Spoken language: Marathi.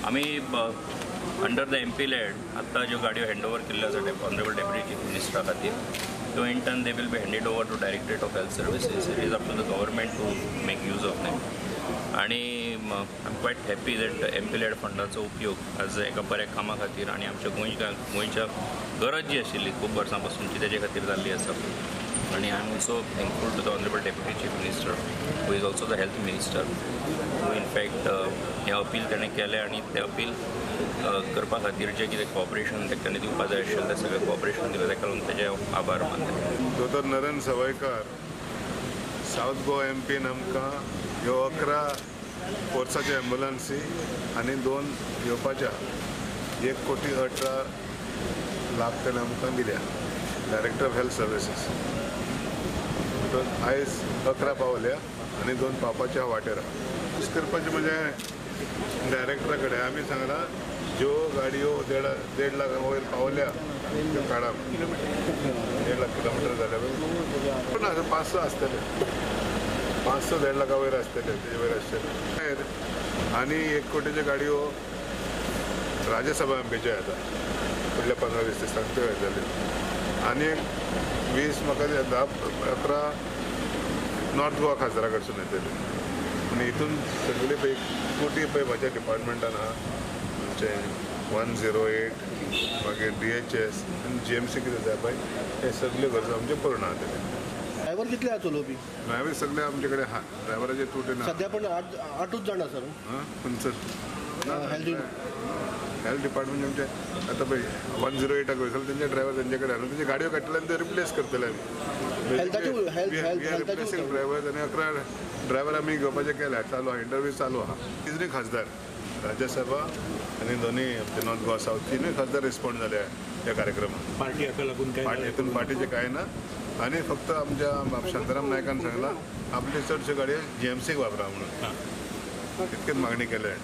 आम्ही अंडर द एमपी लॅड आत्ता ज्यो गाडयो हँडओवर केल्ल्यो आसा ऑनरेबल डेप्युटी चीफ मिनिस्टरा खातीर त्यो in turn they will be handed over to directorate of health services. It is up to the government to make use of them. आणि I am quite happy that MP LAD फंडाचो उपयोग आज एका बऱ्या कामा खातीर आणि आमच्या गोंयच्या गरज जी आशिल्ली खूब वर्सां पासूनची तेजे खातीर जाल्ली आसा. आणि I am also thankful to the honourable deputy chief minister who is also the health minister who in fact हें अपील ताणें केलें आणि तें अपील करपा खातीर जें कितें कॉपरेशन तांणी दिवपाक जाय आशिल्लें तें सगळें कॉपरेशन दिलें ताका लागून तेजे आभार मानता. दोतोर नरेंद्र सवायकार सावथ गोवा एमपीन आमकां ह्यो 11 फोर्साच्यो एम्ब्युलन्सी आनी 2 येवपाच्या 1,18,00,000 ताणें आमकां दिल्या. डायरेक्टर ऑफ हेल्थ सर्विसीस आयज 11 पावल्या आनी 2 पावपाच्या वाटेर. करपाचें म्हणजे डायरेक्टरा कडेन आमी सांगलां ज्यो गाडयो 1.5 लाख वयर पावल्या त्यो काडा. 1.5 लाख किलोमिटर जाल्या पूण 500 आसतले 500 1.5 लाखा वयर आसतले तेजे वयर आसतले. आनी 1 कोटीच्यो गाडयो राज्यसभा एमपीच्यो येता फुडल्या 15-20 दिसांक त्यो येतल्यो. आनी 20 म्हाका 10-11 नॉर्थ गोवा खासदारा कडसून येतली. आनी हितून सगळे पळय कोटी पळय म्हाज्या डिपार्टमेंटान आहा आमचे 108 मागीर DHS आनी GMC कितें जाय पळय हे सगळे गरजो आमचे पूर्ण जातले. ड्रायव्हर कितले आहा चलोवपी? ड्रायव्हर सगळे आमचे कडेन आहा. ड्रायव्हराचे तुटे ना सध्या पण 8च जाण आसा हां खंयसर हेल्थ डिपार्टमेंट आमचे आतां पळय 108 वयतले तेंचे ड्रायव्हर तेंचे कडेन आनी तेंचे गाडयो काडटले आनी ते रिप्लेस करतले आमी. रिप्लेसिंग ड्रायव्हर आनी 11 ड्रायव्हर आमी घेवपाचे केल्या चालू आहा. इंटरव्यू चालू आहा. तिजूय खासदार राज्यसभा आनी दोनी नॉर्थ गोवा सावथ तिनूय खासदार रिस्पॉन्ड जाले ह्या कार्यक्रमाक. पार्टी हाका लागून हितून पार्टीचे कांय ना. आनी फक्त आमच्या शांताराम नायकान सांगलां आपली चडश्यो गाडयो GMCक वापरा म्हणून तितकेच मागणी केल्या.